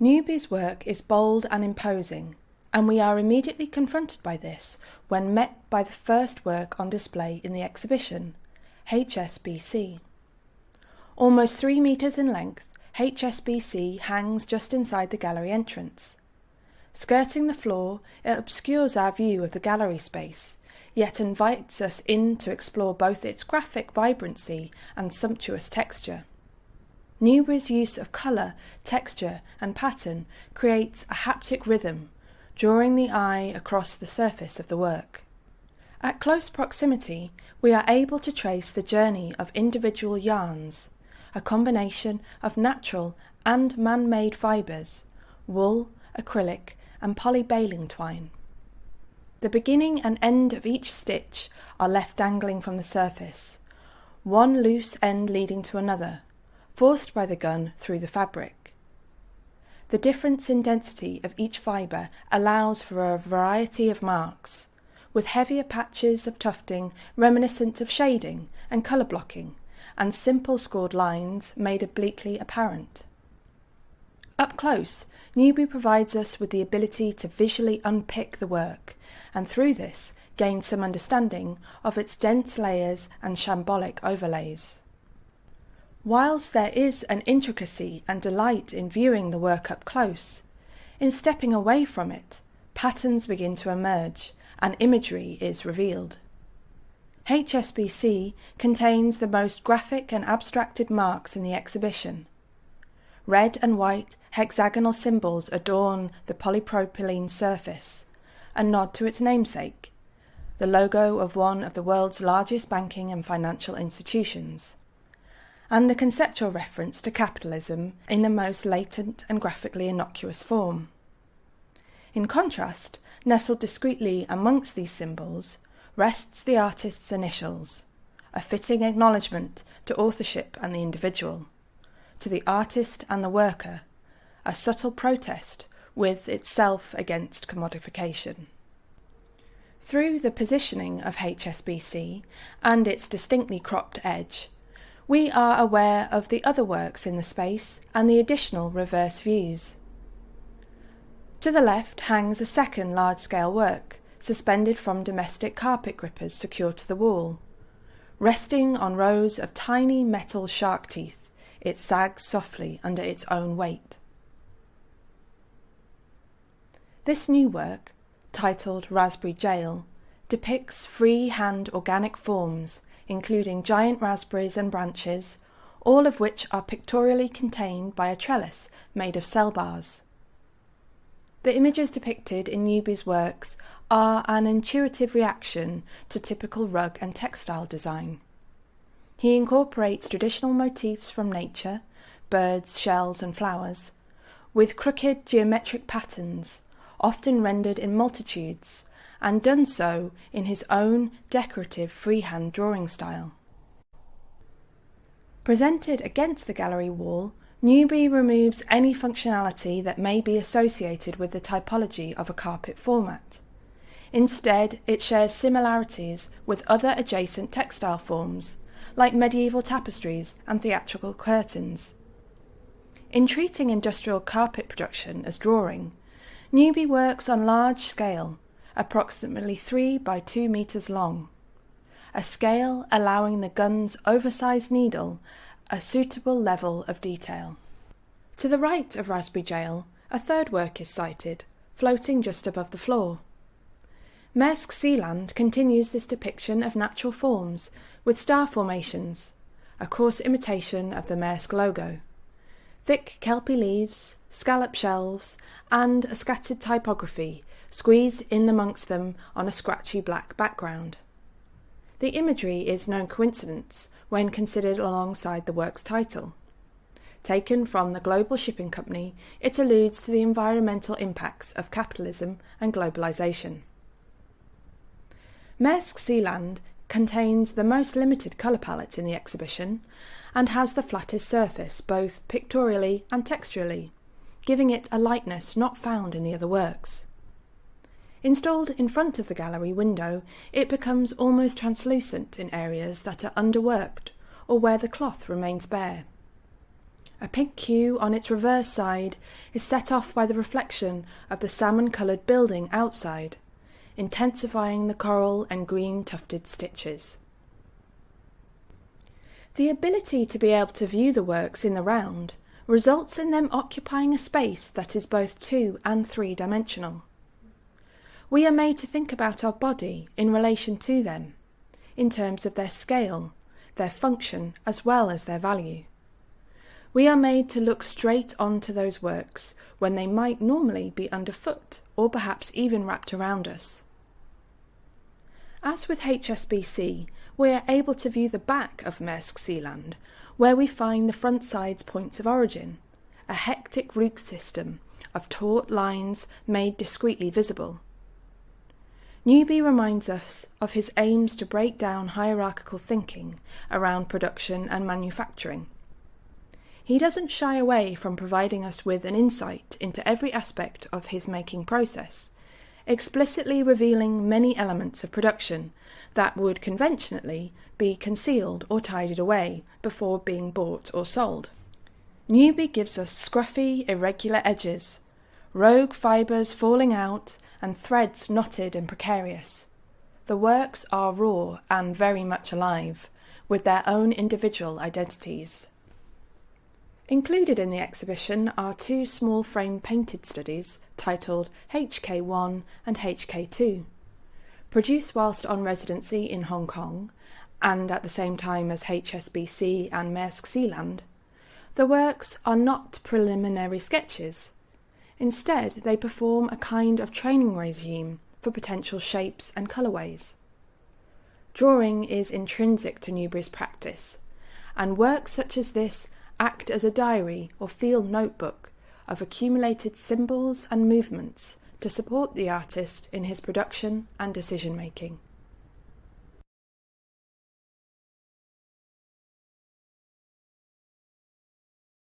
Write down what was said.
Newby's work is bold and imposing, and we are immediately confronted by this when met by the first work on display in the exhibition, HSBC. Almost 3 metres in length, HSBC hangs just inside the gallery entrance. Skirting the floor, it obscures our view of the gallery space, yet invites us in to explore both its graphic vibrancy and sumptuous texture. Newby's use of colour, texture and pattern creates a haptic rhythm, drawing the eye across the surface of the work. At close proximity, we are able to trace the journey of individual yarns, a combination of natural and man-made fibres, wool, acrylic and polybaling twine. The beginning and end of each stitch are left dangling from the surface, one loose end leading to another, forced by the gun through the fabric. The difference in density of each fibre allows for a variety of marks, with heavier patches of tufting reminiscent of shading and colour blocking, and simple scored lines made obliquely apparent. Up close, Newby provides us with the ability to visually unpick the work, and through this gain some understanding of its dense layers and shambolic overlays. Whilst there is an intricacy and delight in viewing the work up close, in stepping away from it, patterns begin to emerge and imagery is revealed. HSBC contains the most graphic and abstracted marks in the exhibition. Red and white hexagonal symbols adorn the polypropylene surface, a nod to its namesake, the logo of one of the world's largest banking and financial institutions, and a conceptual reference to capitalism in the most latent and graphically innocuous form. In contrast, nestled discreetly amongst these symbols, rests the artist's initials, a fitting acknowledgement to authorship and the individual, to the artist and the worker, a subtle protest with itself against commodification. Through the positioning of HSBC and its distinctly cropped edge, we are aware of the other works in the space and the additional reverse views. To the left hangs a second large-scale work, suspended from domestic carpet grippers secured to the wall. Resting on rows of tiny metal shark teeth, it sags softly under its own weight. This new work, titled Raspberry Jail, depicts free-hand organic forms, including giant raspberries and branches, all of which are pictorially contained by a trellis made of cell bars. The images depicted in Newby's works are an intuitive reaction to typical rug and textile design. He incorporates traditional motifs from nature, birds, shells and flowers, with crooked geometric patterns, often rendered in multitudes, and done so in his own decorative freehand drawing style. Presented against the gallery wall, Newby removes any functionality that may be associated with the typology of a carpet format. Instead, it shares similarities with other adjacent textile forms, like medieval tapestries and theatrical curtains. In treating industrial carpet production as drawing, Newby works on large scale, approximately 3 by 2 metres long, a scale allowing the gun's oversized needle a suitable level of detail. To the right of Raspberry Jail, a third work is sighted, floating just above the floor. Maersk Seal continues this depiction of natural forms with star formations, a coarse imitation of the Maersk logo, thick kelpy leaves, scallop shelves, and a scattered typography squeezed in amongst them on a scratchy black background. The imagery is no coincidence when considered alongside the work's title. Taken from the global shipping company, it alludes to the environmental impacts of capitalism and globalization. Maersk Seal contains the most limited colour palette in the exhibition and has the flattest surface both pictorially and texturally, giving it a lightness not found in the other works. Installed in front of the gallery window, it becomes almost translucent in areas that are underworked or where the cloth remains bare. A pink hue on its reverse side is set off by the reflection of the salmon-coloured building outside, intensifying the coral and green tufted stitches. The ability to be able to view the works in the round results in them occupying a space that is both 2- and 3-dimensional. We are made to think about our body in relation to them, in terms of their scale, their function, as well as their value. We are made to look straight onto those works when they might normally be underfoot or perhaps even wrapped around us. As with HSBC, we are able to view the back of Maersk Seal, where we find the front side's points of origin, a hectic root system of taut lines made discreetly visible. Newby reminds us of his aims to break down hierarchical thinking around production and manufacturing. He doesn't shy away from providing us with an insight into every aspect of his making process, explicitly revealing many elements of production that would conventionally be concealed or tidied away before being bought or sold. Newby gives us scruffy, irregular edges, rogue fibres falling out, and threads knotted and precarious. The works are raw and very much alive, with their own individual identities. Included in the exhibition are 2 small frame painted studies titled HK1 and HK2. Produced whilst on residency in Hong Kong, and at the same time as HSBC and Maersk Seal, the works are not preliminary sketches. Instead, they perform a kind of training regime for potential shapes and colourways. Drawing is intrinsic to Newby's practice, and works such as this act as a diary or field notebook of accumulated symbols and movements to support the artist in his production and decision-making.